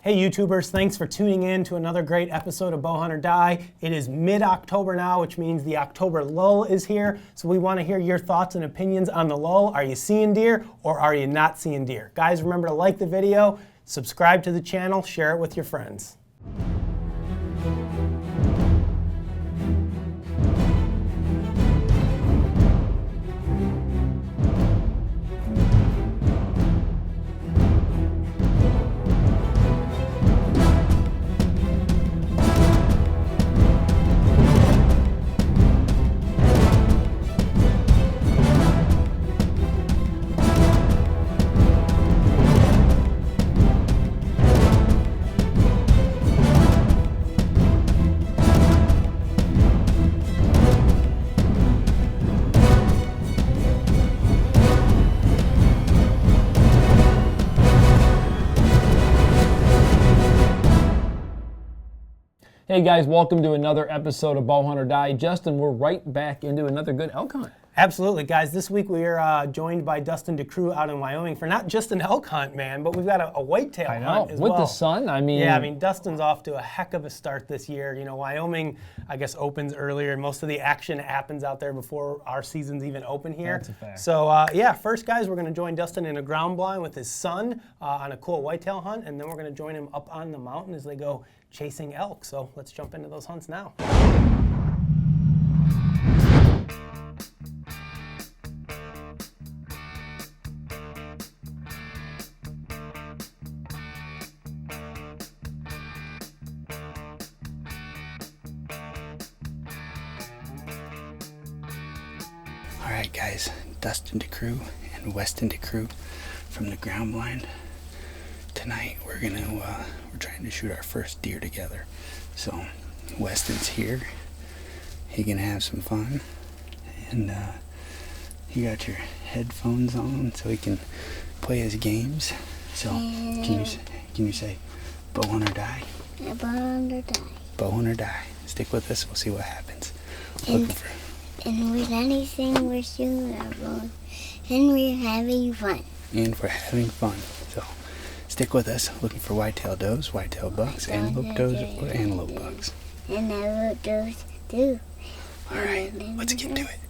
Hey YouTubers, thanks for tuning in to another great episode of Bowhunt or Die. It is mid-October now, which means the October lull is here. So we want to hear your thoughts and opinions on the lull. Are you seeing deer or are you not seeing deer? Guys, remember to like the video, subscribe to the channel, share it with your friends. Hey guys, welcome to another episode of Bowhunt or Die. Justin, we're right back into another good elk hunt. Absolutely, guys. This week we are joined by Dustin DeCroo out in Wyoming for not just an elk hunt, man, but we've got a whitetail hunt as well. With the sun, I mean... Yeah, I mean, Dustin's off to a heck of a start this year. You know, Wyoming, I guess, opens earlier, and most of the action happens out there before our season's even open here. That's a fact. So, yeah, first, guys, we're going to join Dustin in a ground blind with his son on a cool whitetail hunt, and then we're going to join him up on the mountain as they go chasing elk. So let's jump into those hunts now. Alright guys, Dustin DeCroo and Weston DeCroo from the ground blind. Tonight we're trying to shoot our first deer together. So Weston's here. He can have some fun. And you got your headphones on so he can play his games. So can you say Bowhunt or Die? Bowhunt or Die. Bowhunt or Die. Stick with us, we'll see what happens. And with anything we're shooting our bow, and we're having fun. And we're having fun. So stick with us, looking for whitetail does, whitetail bucks, antelope does, or antelope bucks. And antelope does too. Alright, let's get to it.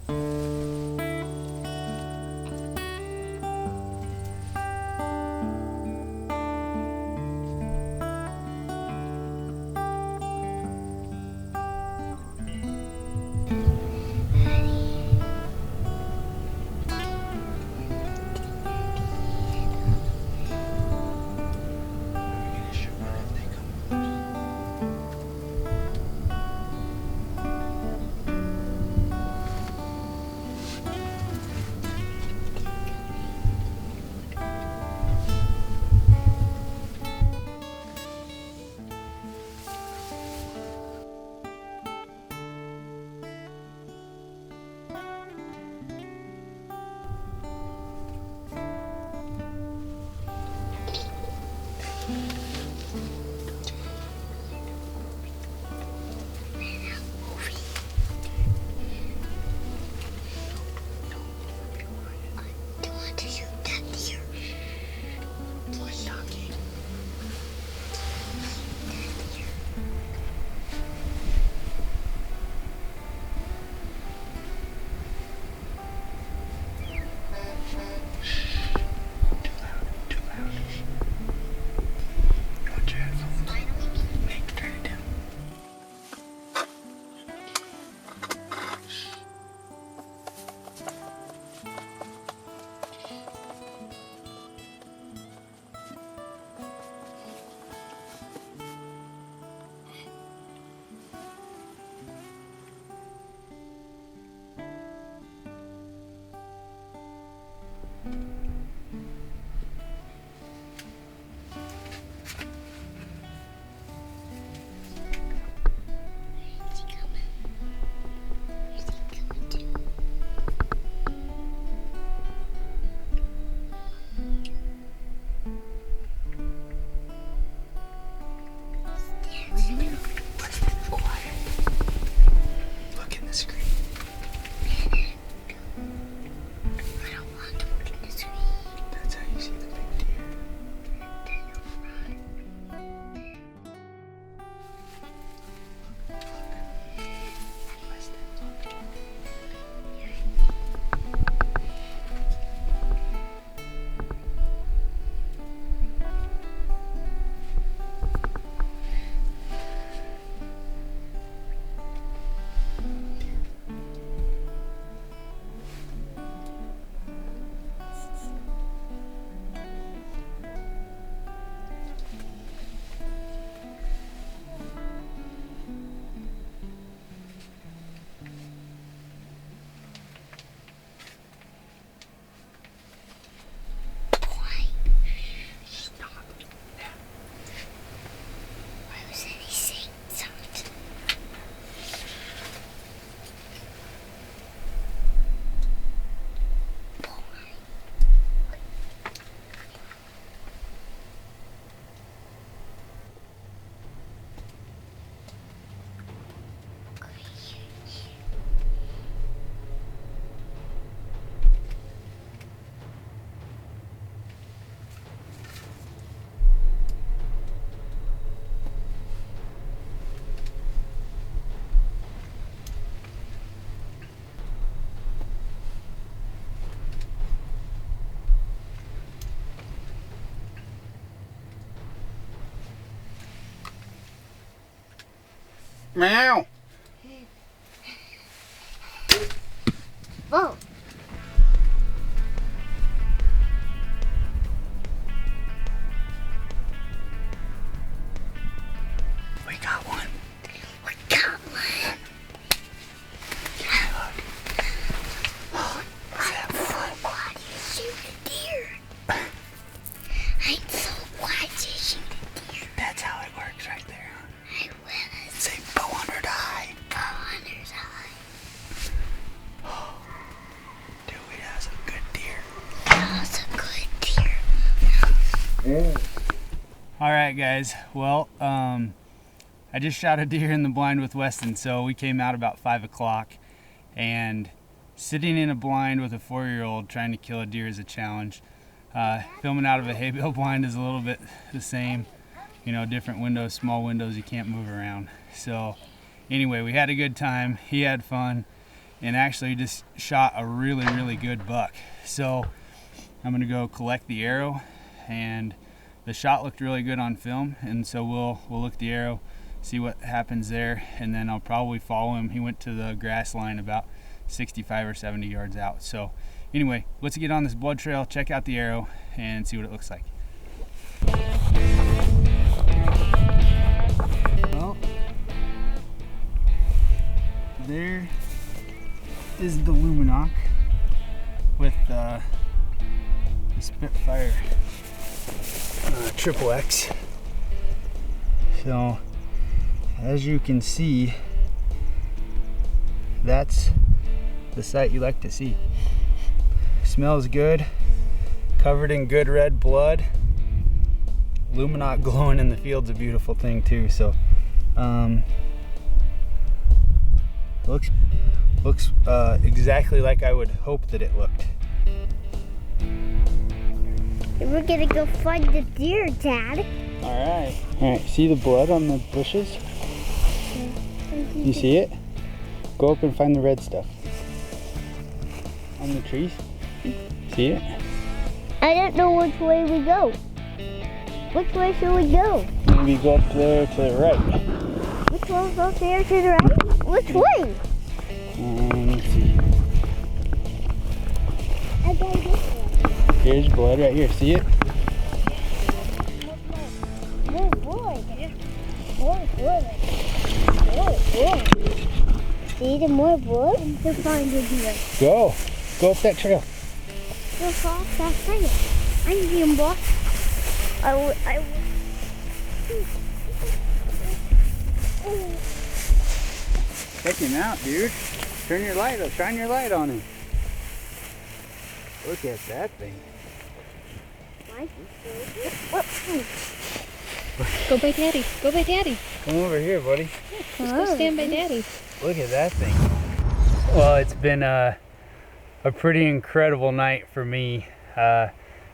Meow. Whoa. We got one. We got one. Why do you shoot a deer? I'm so glad you shoot a deer. That's how it works right there. I will. Say Bowhunter die. Bowhunter's eye. Dude, that's a good deer. That was a good deer. All right, guys. Well, I just shot a deer in the blind with Weston, so we came out about 5 o'clock, and sitting in a blind with a 4-year-old trying to kill a deer is a challenge. Filming out of a hay bale blind is a little bit the same, you know, different windows, small windows, you can't move around. So anyway, we had a good time, he had fun, and actually just shot a really, really good buck. So I'm gonna go collect the arrow, and the shot looked really good on film, and so we'll look the arrow, see what happens there, and then I'll probably follow him. He went to the grass line about 65 or 70 yards out. So anyway, let's get on this blood trail, check out the arrow, and see what it looks like. Well, there is the Luminoc with the Spitfire Triple X. So as you can see, that's the sight you like to see. Smells good, covered in good red blood. Luminoc glowing in the field's a beautiful thing too. So looks exactly like I would hope that it looked. We're gonna go find the deer, Dad. All right, see the blood on the bushes? You see it? Go up and find the red stuff on the trees. See it? I don't know which way we go. Which way should we go? Maybe go up there to the right. Which one's up there to the right? Which way? Let's see. I go this way. Here's blood right here. See it? More blood. More blood. More blood. See the more blood? To find the deer. Go up that trail. Go off that trail. I see him, boss. Check him out, dude. Turn your light up. Shine your light on him. Look at that thing. Go by Daddy. Go by Daddy. Come over here, buddy. Let's go stand by Daddy. Look at that thing. Well, it's been a pretty incredible night for me.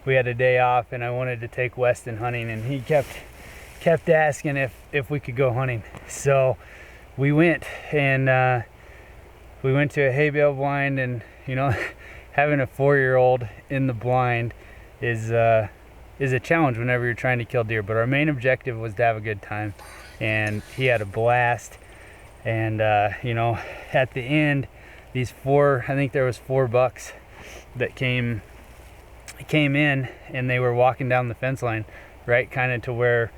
We had a day off, and I wanted to take Weston hunting, and he kept asking if we could go hunting. So we went, and we went to a hay bale blind, and you know, having a 4-year-old in the blind is a challenge whenever you're trying to kill deer. But our main objective was to have a good time, and he had a blast. And you know, at the end, these I think there was 4 bucks that came in, and they were walking down the fence line, right kind of to where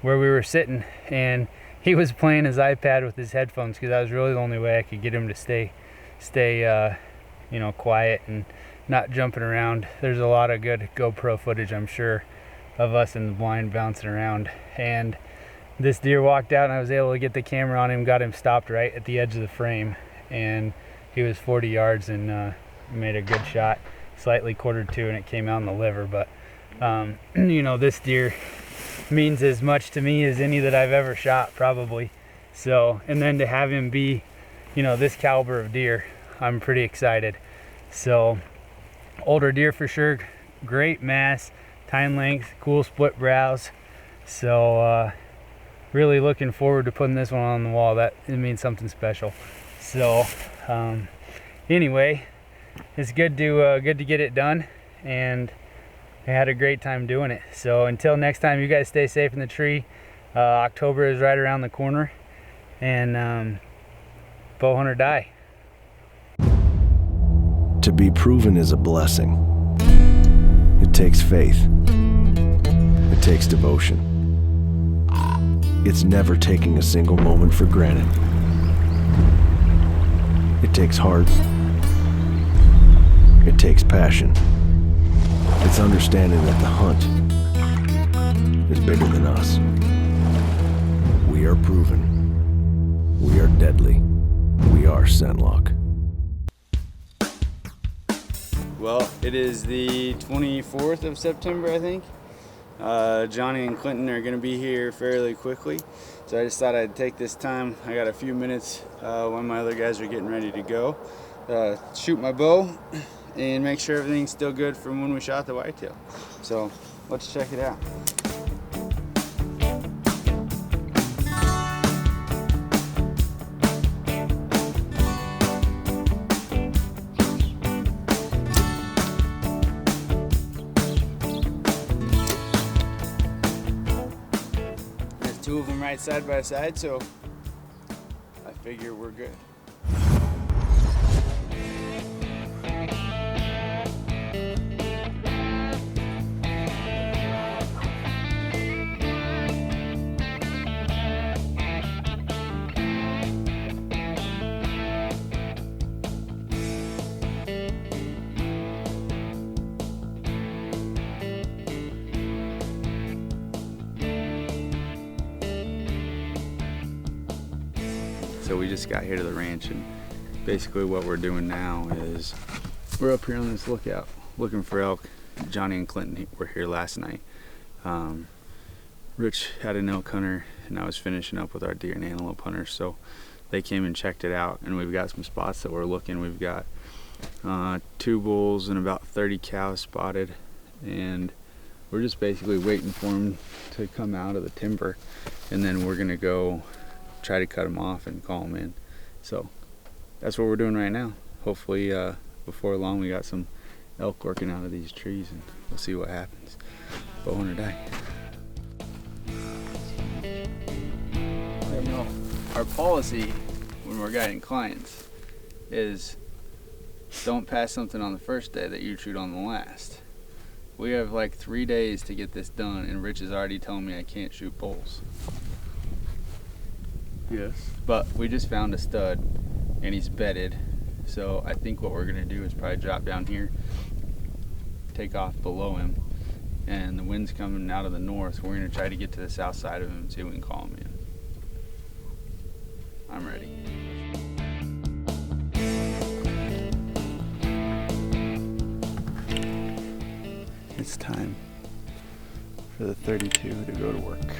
we were sitting, and he was playing his iPad with his headphones, because that was really the only way I could get him to stay you know, quiet and not jumping around. There's a lot of good GoPro footage, I'm sure, of us in the blind bouncing around. And this deer walked out, and I was able to get the camera on him, got him stopped right at the edge of the frame, and he was 40 yards and made a good shot, slightly quartered to, and it came out in the liver. But you know, this deer means as much to me as any that I've ever shot, probably. So, and then to have him be, you know, this caliber of deer, I'm pretty excited. So, older deer for sure, great mass, tine length, cool split brows. So really looking forward to putting this one on the wall. That it means something special. So anyway, it's good to get it done, and I had a great time doing it. So until next time, you guys stay safe in the tree. October is right around the corner, and bow hunt or die. To be proven is a blessing. It takes faith. It takes devotion. It's never taking a single moment for granted. It takes heart. It takes passion. It's understanding that the hunt is bigger than us. We are proven. We are deadly. We are Sandlock. Well, it is the 24th of September, I think. Johnny and Clinton are going to be here fairly quickly, so I just thought I'd take this time. I got a few minutes when my other guys are getting ready to go, shoot my bow and make sure everything's still good from when we shot the whitetail. So let's check it out. Two of them right side by side, so I figure we're good. So we just got here to the ranch, and basically what we're doing now is we're up here on this lookout looking for elk. Johnny and Clinton were here last night. Rich had an elk hunter and I was finishing up with our deer and antelope hunters, so they came and checked it out, and we've got some spots that we're looking. We've got 2 bulls and about 30 cows spotted, and we're just basically waiting for them to come out of the timber, and then we're gonna go try to cut them off and call them in. So that's what we're doing right now. Hopefully before long we got some elk working out of these trees, and we'll see what happens. Bow hunt or die. You know, our policy when we're guiding clients is don't pass something on the first day that you shoot on the last. We have like 3 days to get this done, and Rich is already telling me I can't shoot bulls. Yes. But we just found a stud and he's bedded. So I think what we're gonna do is probably drop down here, take off below him, and the wind's coming out of the north. We're gonna try to get to the south side of him and see if we can call him in. I'm ready. It's time for the 32 to go to work.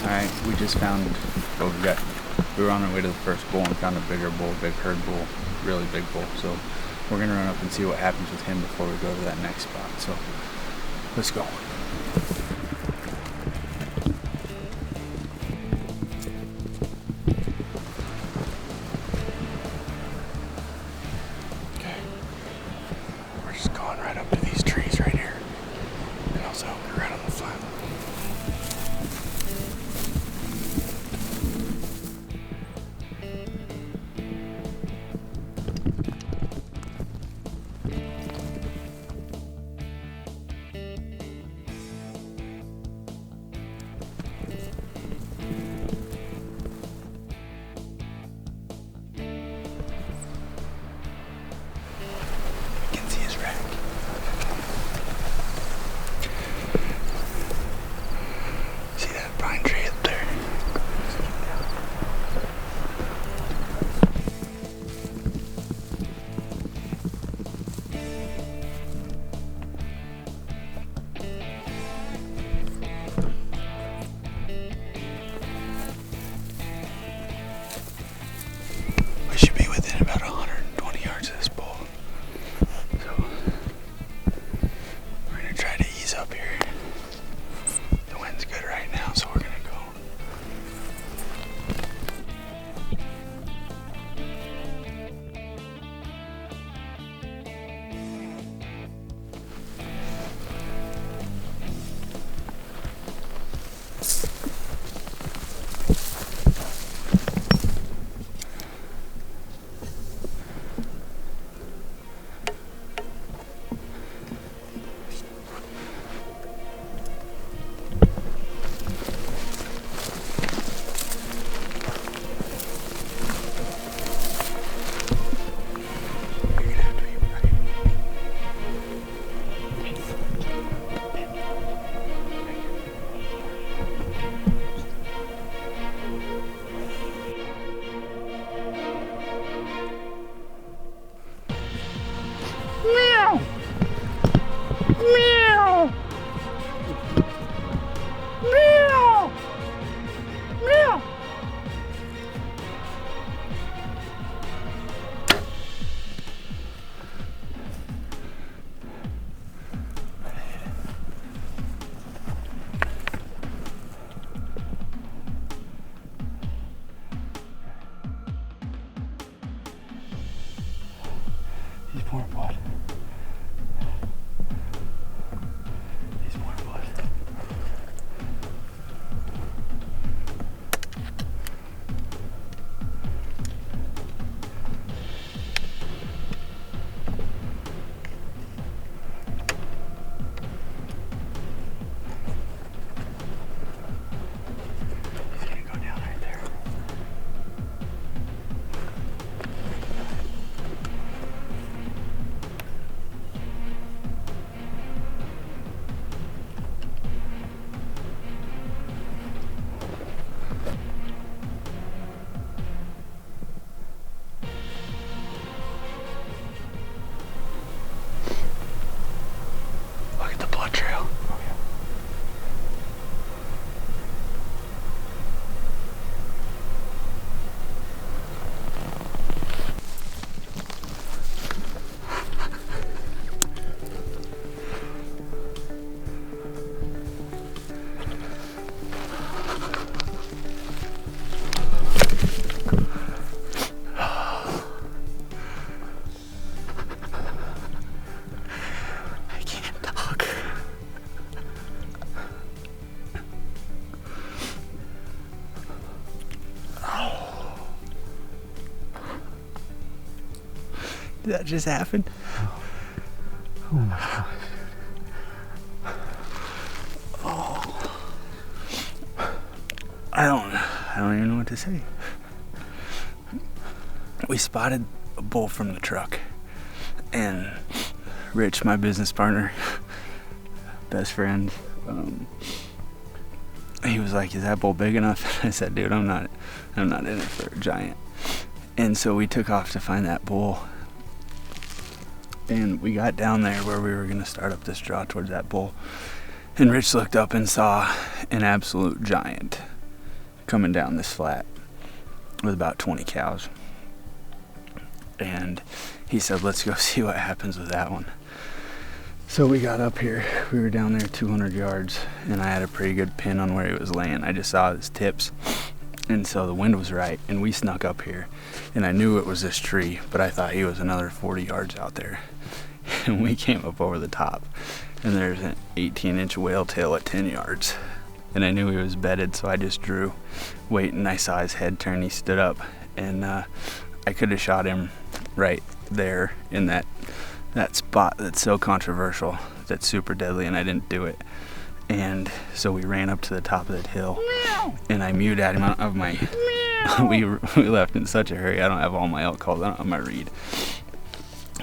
Alright, we just found what we were on our way to the first bull and found a bigger bull, big herd bull, really big bull. So we're gonna run up and see what happens with him before we go to that next spot. So let's go. Okay, we're just going right up to these trees right here, and also right on the flat. Did that just happen? Oh my gosh. Oh. I don't even know what to say. We spotted a bull from the truck, and Rich, my business partner, best friend, he was like, "Is that bull big enough?" I said, "Dude, I'm not in it for a giant." And so we took off to find that bull, and we got down there where we were gonna start up this draw towards that bull, and Rich looked up and saw an absolute giant coming down this flat with about 20 cows. And he said, "Let's go see what happens with that one." So we got up here. We were down there 200 yards, and I had a pretty good pin on where he was laying. I just saw his tips, and so the wind was right, and we snuck up here, and I knew it was this tree, but I thought he was another 40 yards out there. And we came up over the top, and there's an 18-inch whale tail at 10 yards. And I knew he was bedded, so I just drew, waiting. I saw his head turn. He stood up, and I could have shot him right there in that spot that's so controversial, that's super deadly, and I didn't do it. And so we ran up to the top of that hill, and I mewed at him. I don't have my we left in such a hurry. I don't have all my elk calls. I don't have my reed.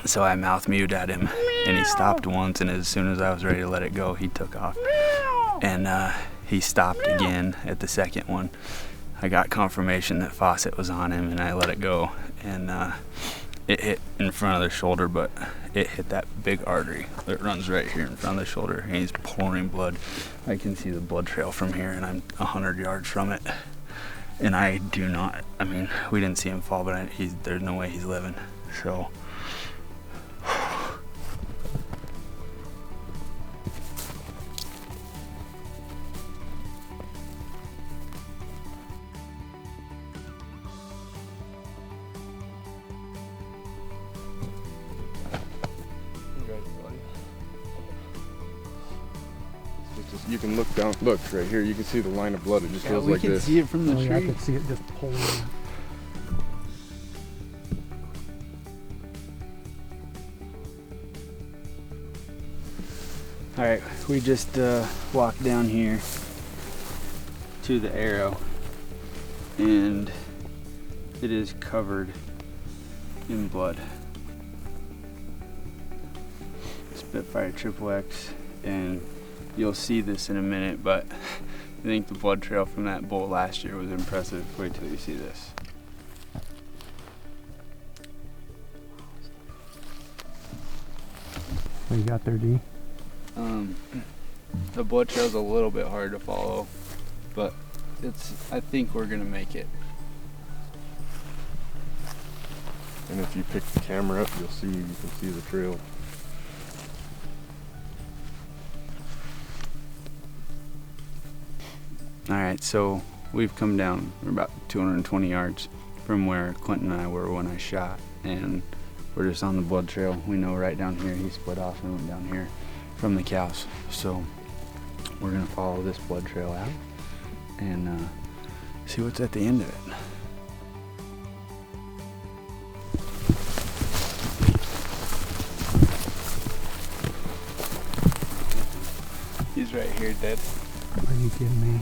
So I mouth mewed at him, and he stopped once, and as soon as I was ready to let it go, he took off. And he stopped again at the second one. I got confirmation that Fawcett was on him, and I let it go, and it hit in front of the shoulder, but it hit that big artery that runs right here in front of the shoulder, and he's pouring blood. I can see the blood trail from here, and I'm 100 yards from it. And I do not, I mean, we didn't see him fall, but there's no way he's living. So you can look down, look right here, you can see the line of blood. It just goes like this. We can see it from the tree. I could see it just pulling. All right, we just walked down here to the arrow, and it is covered in blood. Spitfire XXX, and you'll see this in a minute, but I think the blood trail from that bull last year was impressive. Wait till you see this. What you got there, D? The blood trail's a little bit hard to follow, but I think we're gonna make it. And if you pick the camera up, you can see the trail. All right, so we've come down. We're about 220 yards from where Clinton and I were when I shot, and we're just on the blood trail. We know right down here he split off and went down here from the cows. So we're gonna follow this blood trail out and see what's at the end of it. He's right here, dead. Are you kidding me?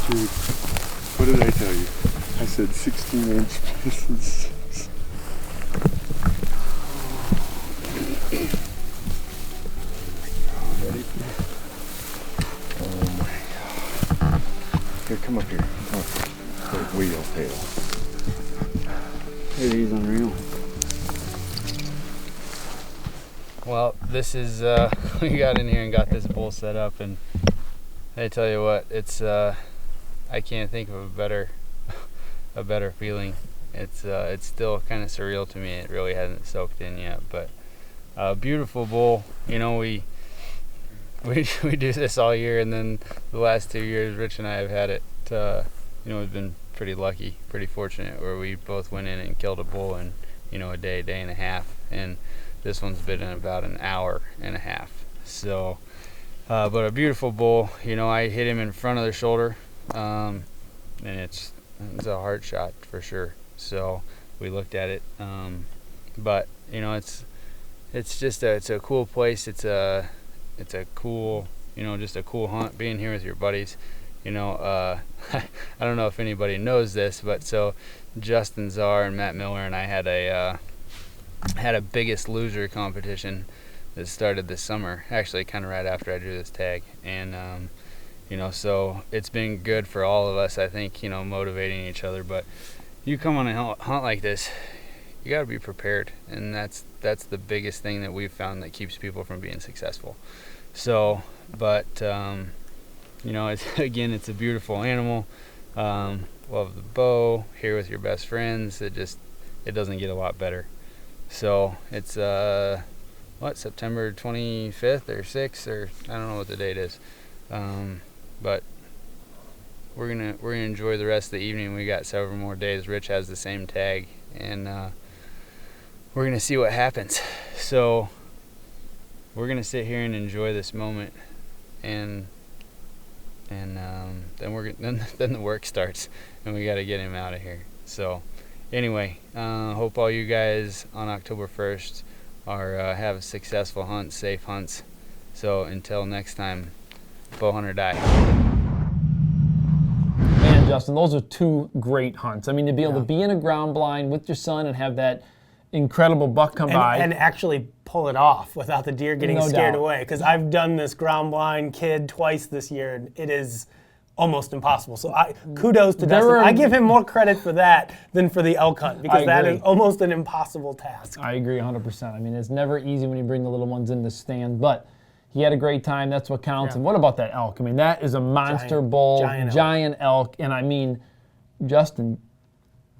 Dude, what did I tell you? I said 16-inch pieces. Ready? Oh my God. Here, come up here. Come up here. The wheel tail. Dude, he's unreal. Well, this is we got in here and got this bull set up, and I tell you what, it's I can't think of a better feeling. It's still kind of surreal to me. It really hasn't soaked in yet, but beautiful bull. You know, we do this all year, and then the last 2 years, Rich and I have had it. You know, we've been pretty lucky, pretty fortunate, where we both went in and killed a bull in, you know, a day and a half. And This one's been in about an hour and a half. So, but a beautiful bull. You know, I hit him in front of the shoulder, and it's a hard shot for sure. So we looked at it, but you know, it's a cool place. It's a cool, you know, just a cool hunt. Being here with your buddies, you know. I don't know if anybody knows this, but so Justin Czar and Matt Miller and I had a Biggest Loser competition that started this summer, actually kind of right after I drew this tag. And you know, so it's been good for all of us, I think, you know, motivating each other. But you come on a hunt like this, you got to be prepared, and that's the biggest thing that we've found that keeps people from being successful. So, but you know, it's a beautiful animal. Love the bow, here with your best friends. It doesn't get a lot better. So it's September 25th or 6th, or I don't know what the date is. But we're gonna enjoy the rest of the evening. We got several more days. Rich has the same tag, and we're gonna see what happens. So we're gonna sit here and enjoy this moment, and then then the work starts, and we got to get him out of here. So anyway, hope all you guys on October 1st have successful hunts, safe hunts. So until next time, bow hunt or die. Man, Justin, those are two great hunts. I mean, to be able to be in a ground blind with your son and have that incredible buck come by. And actually pull it off without the deer getting scared away. Because I've done this ground blind kid twice this year, and it is almost impossible. So kudos to Dustin. I give him more credit for that than for the elk hunt, because that is almost an impossible task. I agree 100%. I mean, it's never easy when you bring the little ones in the stand, but he had a great time. That's what counts. Yeah. And what about that elk? I mean, that is a monster bull, giant elk. And I mean, Justin,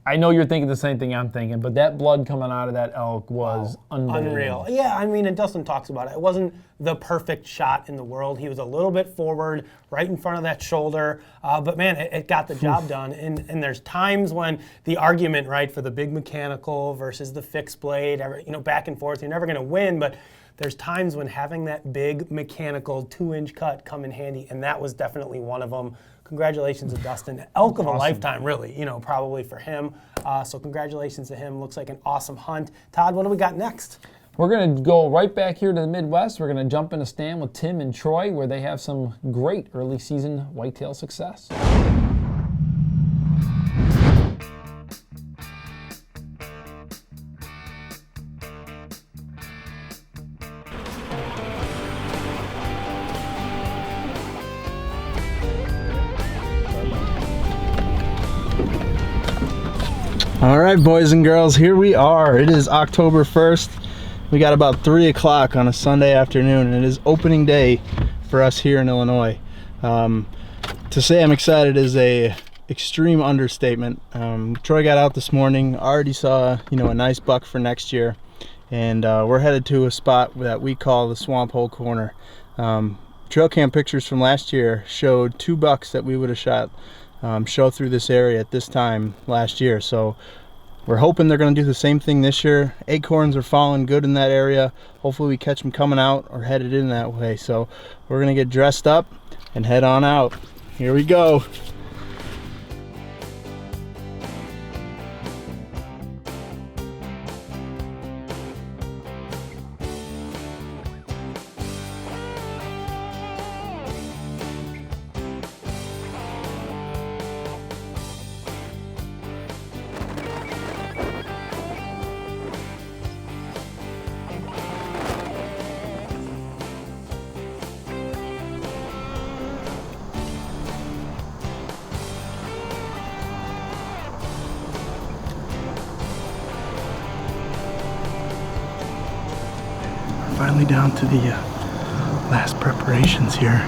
I know you're thinking the same thing I'm thinking, but that blood coming out of that elk was unreal. Yeah, I mean, and Dustin talks about it. It wasn't the perfect shot in the world. He was a little bit forward, right in front of that shoulder. But man, it got the job done. And there's times when the argument, right, for the big mechanical versus the fixed blade, you know, back and forth, you're never going to win. But there's times when having that big mechanical 2-inch cut come in handy, and that was definitely one of them. Congratulations to Dustin. Elk of a lifetime, really, you know, probably for him. So congratulations to him. Looks like an awesome hunt. Todd, what do we got next? We're going to go right back here to the Midwest. We're going to jump in a stand with Tim and Troy, where they have some great early season whitetail success. All right, boys and girls, here we are. It is October 1st. We got about 3 o'clock on a Sunday afternoon, and it is opening day for us here in Illinois. To say I'm excited is a extreme understatement. Troy got out this morning, already saw, you know, a nice buck for next year, and we're headed to a spot that we call the Swamp Hole Corner. Trail cam pictures from last year showed 2 bucks that we would have shot show through this area at this time last year. So we're hoping they're going to do the same thing this year. Acorns are falling good in that area. Hopefully we catch them coming out or headed in that way. So we're going to get dressed up and head on out. Here we go. Finally down to the last preparations here.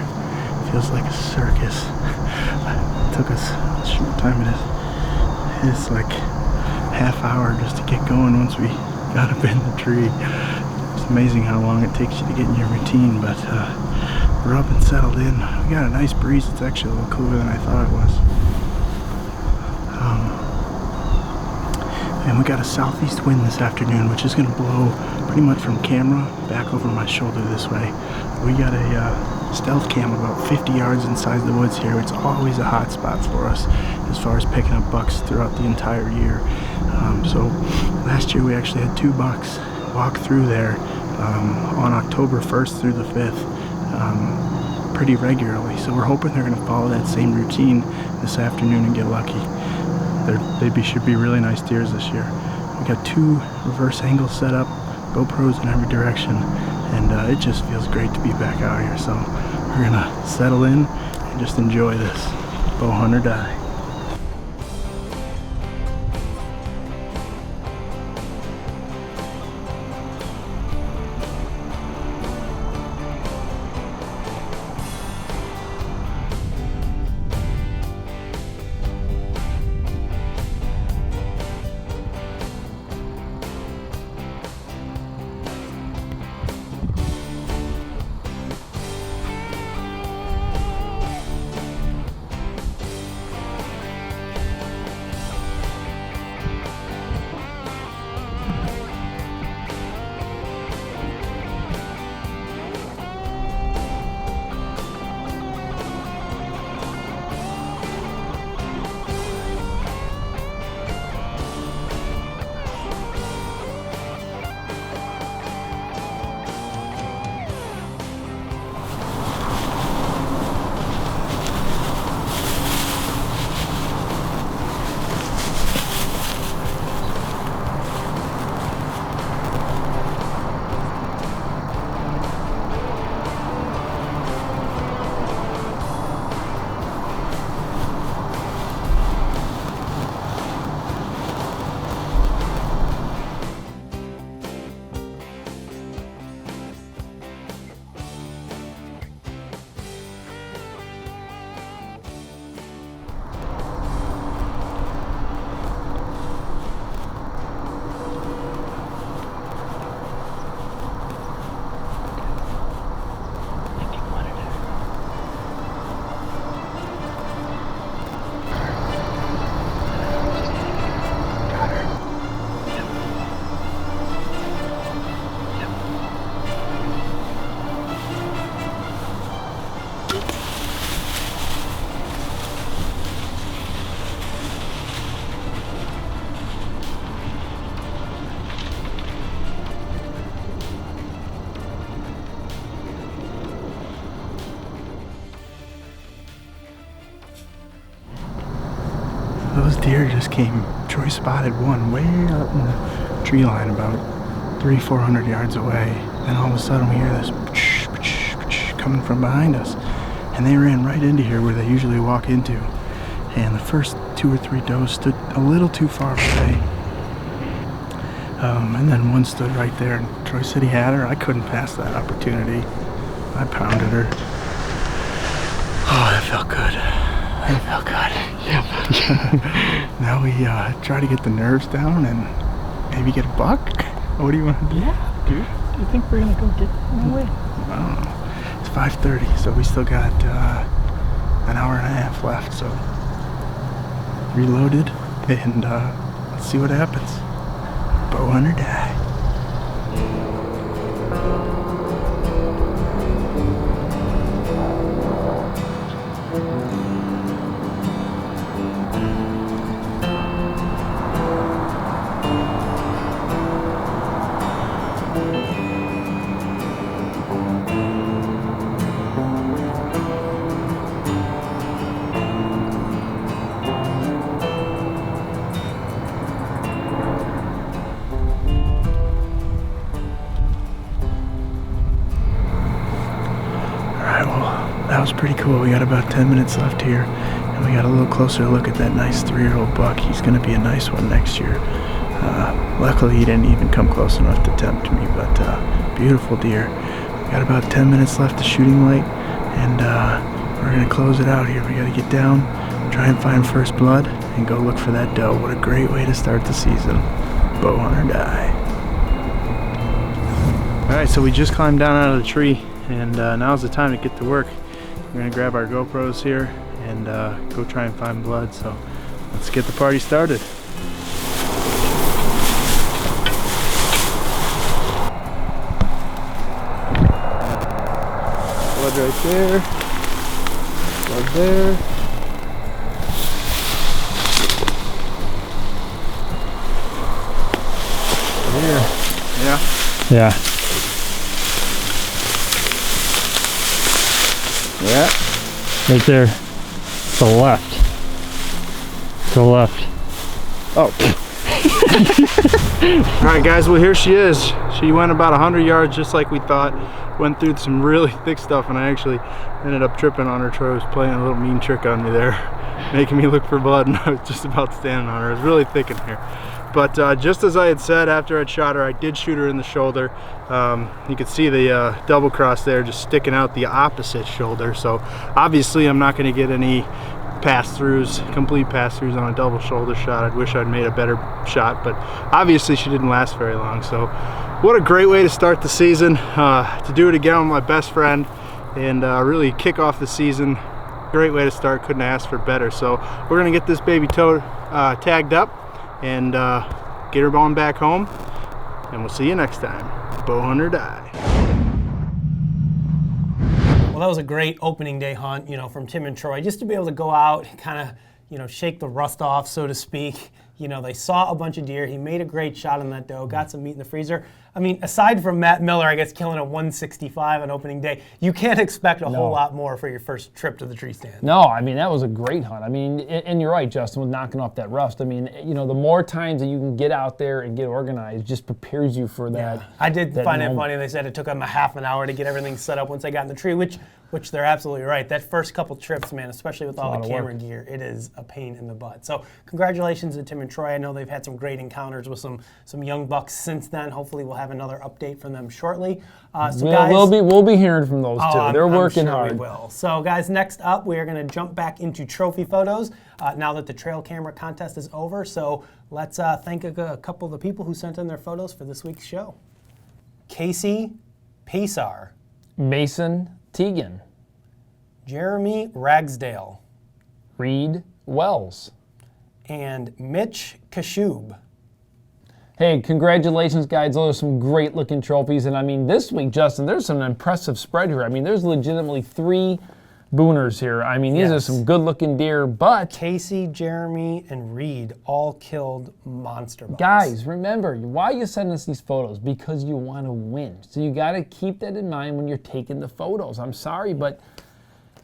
Feels like a circus. It took us, what time it is? It's like half hour just to get going once we got up in the tree. It's amazing how long it takes you to get in your routine, but we're up and settled in. We got a nice breeze. It's actually a little cooler than I thought it was. And we got a southeast wind this afternoon, which is gonna blow pretty much from camera back over my shoulder this way. We got a stealth cam about 50 yards inside the woods here. It's always a hot spot for us as far as picking up bucks throughout the entire year. So last year we actually had 2 bucks walk through there on October 1st through the 5th pretty regularly. So we're hoping they're gonna follow that same routine this afternoon and get lucky. They should be really nice deers this year. We got 2 reverse angles set up, GoPros in every direction, and it just feels great to be back out here. So we're gonna settle in and just enjoy this. Bow hunt or die. Those deer just came. Troy spotted one way up in the tree line about 300-400 yards away. Then all of a sudden we hear this coming from behind us. And they ran right into here where they usually walk into. And the first 2 or 3 does stood a little too far away. And then one stood right there, and Troy said he had her. I couldn't pass that opportunity. I pounded her. Oh, that felt good. That felt good. Yep. Now we try to get the nerves down and maybe get a buck. What do you want to do? Yeah, dude. Do you think we're gonna go get them away? I don't know. It's 5:30, so we still got an hour and a half left. So reloaded, and let's see what happens. Bow hunt or die. That was pretty cool. We got about 10 minutes left here, and we got a little closer look at that nice 3-year-old buck. He's going to be a nice one next year. Luckily, he didn't even come close enough to tempt me, but beautiful deer. We got about 10 minutes left of shooting light, and we're going to close it out here. We got to get down, try and find first blood, and go look for that doe. What a great way to start the season. Bow hunt or die. All right, so we just climbed down out of the tree, and now's the time to get to work. We're gonna grab our GoPros here and go try and find blood. So let's get the party started. right there. Plug there. Here. Yeah. Yeah. Yeah. Right there. To the left. To the left. Oh. All right, guys, well, here she is. She went about 100 yards just like we thought. Went through some really thick stuff, and I actually ended up tripping on her. Troy was playing a little mean trick on me there, making me look for blood, and I was just about standing on her. It was really thick in here. But just as I had said, after I'd shot her, I did shoot her in the shoulder. You could see the double cross there just sticking out the opposite shoulder. So obviously I'm not going to get any pass-throughs, complete pass-throughs on a double shoulder shot. I wish I'd made a better shot, but obviously she didn't last very long. So what a great way to start the season, to do it again with my best friend and really kick off the season. Great way to start, couldn't ask for better. So we're gonna get this baby tagged up and get her going back home, and we'll see you next time. Bow hunt or die. Well, that was a great opening day hunt, you know, from Tim and Troy, just to be able to go out, kind of, you know, shake the rust off, so to speak. You know, they saw a bunch of deer. He made a great shot on that doe, got some meat in the freezer. I mean, aside from Matt Miller, I guess, killing a 165 on opening day, you can't expect a whole lot more for your first trip to the tree stand. No, I mean, that was a great hunt. I mean, and you're right, Justin, with knocking off that rust. I mean, you know, the more times that you can get out there and get organized just prepares you for that. Yeah. I did find it funny. They said it took them a half an hour to get everything set up once they got in the tree, which they're absolutely right. That first couple trips, man, especially with all the camera gear, it is a pain in the butt. So congratulations to Tim and Troy. I know they've had some great encounters with some young bucks since then. Hopefully we'll have another update from them shortly. So guys, we'll be hearing from those two. They're working hard. We will. So guys, next up we are going to jump back into trophy photos now that the trail camera contest is over. So let's thank a couple of the people who sent in their photos for this week's show. Casey Pesar, Mason Teagan, Jeremy Ragsdale, Reed Wells, and Mitch Kashub. Hey, congratulations, guys. Those are some great looking trophies. And I mean, this week, Justin, there's an impressive spread here. I mean, there's legitimately 3 booners here. I mean, these are some good looking deer, but Casey, Jeremy, and Reed all killed monster bucks. Guys, remember, why you send us these photos? Because you want to win. So you got to keep that in mind when you're taking the photos. I'm sorry, but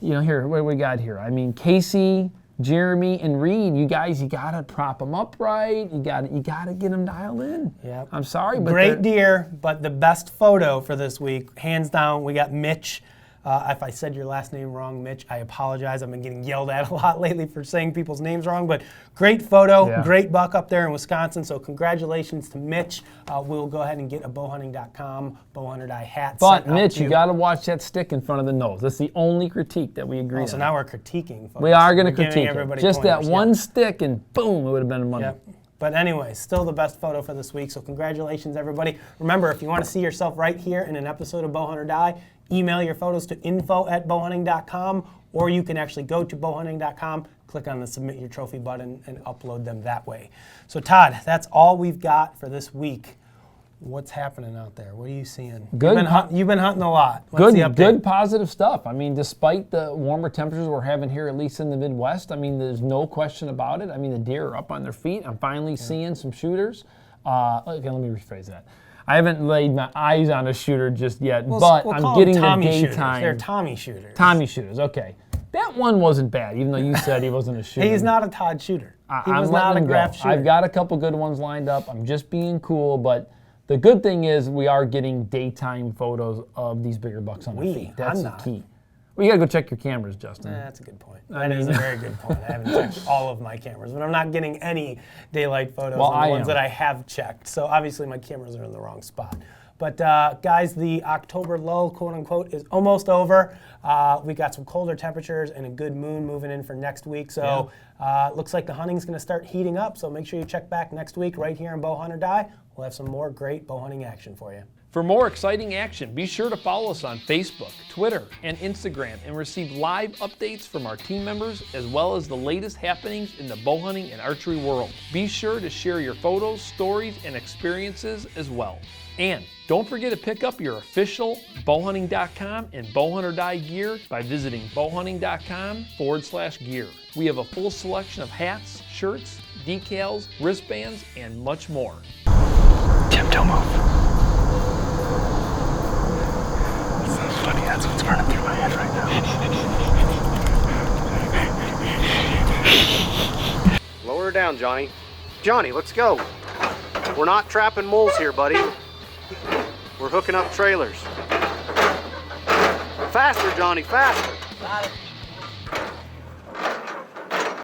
you know, here, what do we got here? I mean, Casey, Jeremy, and Reed, you guys, you gotta prop them up right. You gotta get them dialed in. Yeah. I'm sorry, but great deer, but the best photo for this week, hands down, we got Mitch. If I said your last name wrong, Mitch, I apologize. I've been getting yelled at a lot lately for saying people's names wrong, but great photo, great buck up there in Wisconsin, so congratulations to Mitch. We'll go ahead and get a bowhunting.com Bow Hunt or Die hat But sent Mitch, out you got to watch that stick in front of the nose. That's the only critique that we agree on. So now we're critiquing, folks. We are going to critique it. Just that one stick and boom, it would have been money. Yep. But anyway, still the best photo for this week, so congratulations, everybody. Remember, if you want to see yourself right here in an episode of Bow Hunt or Die, email your photos to info@bowhunting.com, or you can actually go to bowhunting.com, click on the Submit Your Trophy button, and upload them that way. So Todd, that's all we've got for this week. What's happening out there? What are you seeing? Good. You've been hunting a lot. What's the update? Good positive stuff. I mean, despite the warmer temperatures we're having here, at least in the Midwest, I mean, there's no question about it. I mean, the deer are up on their feet. I'm finally seeing some shooters. Okay, let me rephrase that. I haven't laid my eyes on a shooter just yet, but I'm getting the daytime. They're Tommy shooters. Tommy shooters, okay. That one wasn't bad, even though you said he wasn't a shooter. He's not a Todd shooter. He was I'm not a letting him Graf go. shooter. I've got a couple good ones lined up. I'm just being cool, but the good thing is we are getting daytime photos of these bigger bucks on their feet. That's the key. Well, you gotta go check your cameras, Justin. That's a good point. That is a very good point. I haven't checked all of my cameras, but I'm not getting any daylight photos on the ones that I have checked. So obviously my cameras are in the wrong spot. But guys, the October lull, quote unquote, is almost over. We got some colder temperatures and a good moon moving in for next week. So looks like the hunting's gonna start heating up. So make sure you check back next week right here on Bow Hunt or Die. We'll have some more great bow hunting action for you. For more exciting action, be sure to follow us on Facebook, Twitter, and Instagram and receive live updates from our team members as well as the latest happenings in the bow hunting and archery world. Be sure to share your photos, stories, and experiences as well. And don't forget to pick up your official bowhunting.com and Bowhunter Die gear by visiting bowhunting.com/gear. We have a full selection of hats, shirts, decals, wristbands, and much more. Tim, don't move. It's not funny, that's what's running through my head right now. Lower her down, Johnny. Johnny, let's go. We're not trapping moles here, buddy. We're hooking up trailers. Faster, Johnny, faster. Got it.